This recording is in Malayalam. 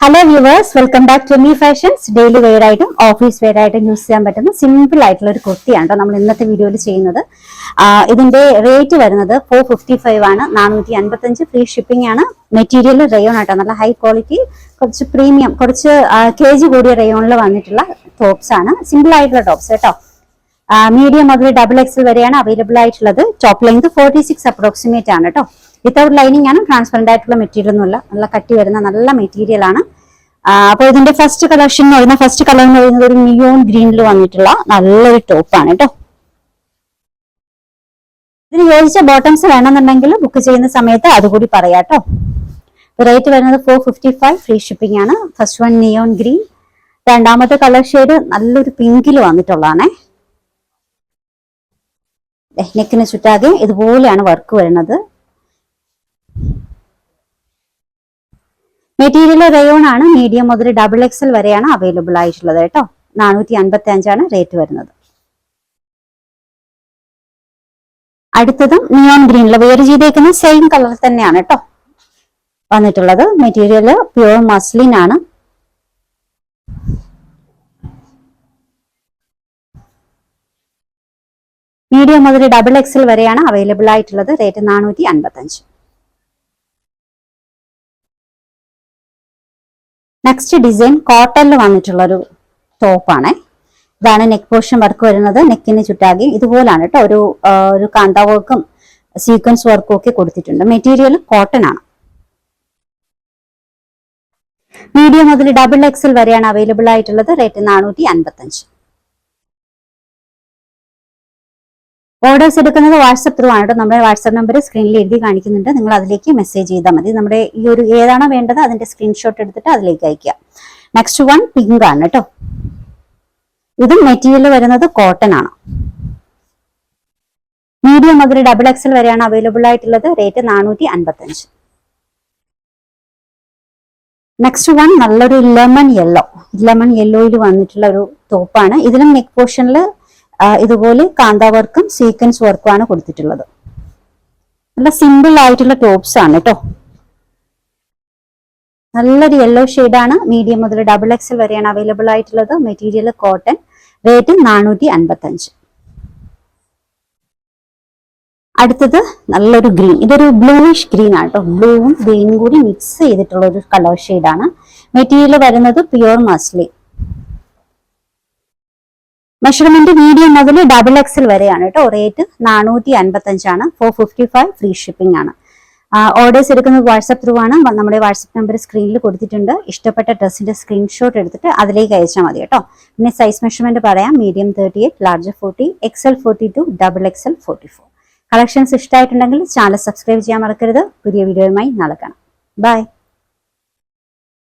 Hello viewers, welcome back to me fashions. Daily wear ആയിട്ടും ഓഫീസ് വെയർ ആയിട്ടും യൂസ് ചെയ്യാൻ പറ്റുന്ന സിമ്പിൾ ആയിട്ടുള്ള ഒരു കുർത്തിയാണ് നമ്മൾ ഇന്നത്തെ വീഡിയോയിൽ ചെയ്യുന്നത്. ഇതിന്റെ റേറ്റ് വരുന്നത് 455 ആണ്. 455 ഫ്രീ ഷിപ്പിംഗ് ആണ്. മെറ്റീരിയൽ റയോൺ ആട്ടോ, നല്ല ഹൈ ക്വാളിറ്റി, കുറച്ച് പ്രീമിയം, കുറച്ച് KG കൂടിയ റയോണിൽ വന്നിട്ടുള്ള ടോപ്സ് ആണ്. സിമ്പിൾ ആയിട്ടുള്ള ടോപ്സ് കേട്ടോ. മീഡിയം മുതൽ XXL വരെയാണ് അവൈലബിൾ ആയിട്ടുള്ളത്. ടോപ്പ് ലെങ്ത് 46 അപ്രോക്സിമേറ്റ് ആണ് കേട്ടോ. വിത്തൗട്ട് ലൈനിങ് ആണ്, ട്രാൻസ്പെറന്റ് ആയിട്ടുള്ള മെറ്റീരിയൽ ഒന്നുമില്ല, നല്ല കട്ടി വരുന്ന നല്ല മെറ്റീരിയൽ ആണ്. അപ്പോൾ ഇതിന്റെ ഫസ്റ്റ് കളർ എന്ന് പറയുന്നത് ഒരു നിയോൺ ഗ്രീനിൽ വന്നിട്ടുള്ള നല്ലൊരു ടോപ്പാണ് കേട്ടോ. ഇതിന് യോജിച്ച ബോട്ടംസ് വേണമെന്നുണ്ടെങ്കിൽ ബുക്ക് ചെയ്യുന്ന സമയത്ത് അതുകൂടി പറയാട്ടോ. റേറ്റ് വരുന്നത് 455 ഫ്രീ ഷിപ്പിംഗ് ആണ്. ഫസ്റ്റ് വൺ നിയോൺ ഗ്രീൻ, രണ്ടാമത്തെ കളർ ഷെയ്ഡ് നല്ലൊരു പിങ്കിൽ വന്നിട്ടുള്ളതാണേ. നെക്കിന് ചുറ്റാകെ ഇതുപോലെയാണ് വർക്ക് വരുന്നത്. മെറ്റീരിയൽ റയോൺ ആണ്. മീഡിയം മുതൽ XXL വരെയാണ് അവൈലബിൾ ആയിട്ടുള്ളത് കേട്ടോ. 455 ആണ് റേറ്റ് വരുന്നത്. അടുത്തതും നിയോൺ ഗ്രീനിൽ വെയർ ചെയ്തേക്കുന്ന സെയിം കളർ തന്നെയാണ് കേട്ടോ വന്നിട്ടുള്ളത്. മെറ്റീരിയൽ പ്യൂർ മസ്ലിൻ ആണ്. മീഡിയം മുതൽ XXL വരെയാണ് അവൈലബിൾ ആയിട്ടുള്ളത്. റേറ്റ് 455. നെക്സ്റ്റ് ഡിസൈൻ കോട്ടണിൽ വന്നിട്ടുള്ള ഒരു ടോപ്പാണ്. ഇതാണ് നെക്ക് പോർഷൻ വർക്ക് വരുന്നത്. നെക്കിന് ചുറ്റാകെ ഇതുപോലാണ് കേട്ടോ. ഒരു കാന്ത വർക്കും സീക്വൻസ് വർക്കും ഒക്കെ കൊടുത്തിട്ടുണ്ട്. മെറ്റീരിയൽ കോട്ടൺ ആണ്. മീഡിയം മുതൽ XXL വരെയാണ് അവൈലബിൾ ആയിട്ടുള്ളത്. റേറ്റ് 455. ഓർഡേഴ്സ് എടുക്കുന്നത് വാട്സപ്പ് ത്രൂ ആണ് കേട്ടോ. നമ്മുടെ വാട്സപ്പ് നമ്പർ സ്ക്രീനിൽ എഴുതി കാണിക്കുന്നുണ്ട്. നിങ്ങൾ അതിലേക്ക് മെസ്സേജ് ചെയ്താൽ മതി. നമ്മുടെ ഈ ഒരു ഏതാണോ വേണ്ടത് അതിന്റെ സ്ക്രീൻഷോട്ട് എടുത്തിട്ട് അതിലേക്ക് അയക്കുക. നെക്സ്റ്റ് വൺ പിങ്ക് ആണ് കേട്ടോ. ഇതും മെറ്റീരിയൽ വരുന്നത് കോട്ടൺ ആണ്. മീഡിയം മുതൽ XXL വരെയാണ് അവൈലബിൾ ആയിട്ടുള്ളത്. റേറ്റ് 455. നെക്സ്റ്റ് വൺ നല്ലൊരു ലെമൺ യെല്ലോയിൽ വന്നിട്ടുള്ള ഒരു ടോപ്പാണ്. ഇതിലും നെക്ക് പോർഷനിൽ ഇതുപോലെ കാന്ത വർക്കും സീക്വൻസ് വർക്കും ആണ് കൊടുത്തിട്ടുള്ളത്. നല്ല സിമ്പിൾ ആയിട്ടുള്ള ടോപ്സ് ആണ് കേട്ടോ. നല്ലൊരു യെല്ലോ ഷെയ്ഡാണ്. മീഡിയം മുതൽ XXL വരെയാണ് അവൈലബിൾ ആയിട്ടുള്ളത്. Material cotton. റേറ്റ് 455. അടുത്തത് നല്ലൊരു ഗ്രീൻ. ഇതൊരു ബ്ലൂയിഷ് ഗ്രീൻ ആണ് കേട്ടോ. ബ്ലൂവും ഗ്രീനും കൂടി മിക്സ് ചെയ്തിട്ടുള്ള ഒരു കളർ ഷെയ്ഡാണ്. മെറ്റീരിയൽ വരുന്നത് പ്യുവർ മസ്ലിൻ. മെഷർമെന്റ് മീഡിയം മുതൽ XXL വരെയാണ് കേട്ടോ. റേറ്റ് 455 ആണ്. 455 ഫ്രീ ഷിപ്പിംഗ് ആണ്. ഓർഡേഴ്സ് എടുക്കുന്നത് വാട്സപ്പ് ത്രൂ ആണ്. നമ്മുടെ വാട്സപ്പ് നമ്പർ സ്ക്രീനിൽ കൊടുത്തിട്ടുണ്ട്. ഇഷ്ടപ്പെട്ട ഡ്രസ്സിന്റെ സ്ക്രീൻഷോട്ട് എടുത്തിട്ട് അതിലേക്ക് അയച്ചാൽ മതി കേട്ടോ. പിന്നെ സൈസ് മെഷർമെന്റ് പറയാം. Medium 38, large 40, XL 42, XXL 44. Collections ഇഷ്ടമായിട്ടുണ്ടെങ്കിൽ ചാനൽ സബ്സ്ക്രൈബ് ചെയ്യാൻ മറക്കരുത്. പുതിയ വീഡിയോയുമായി നാളെ കാണാം. ബൈ.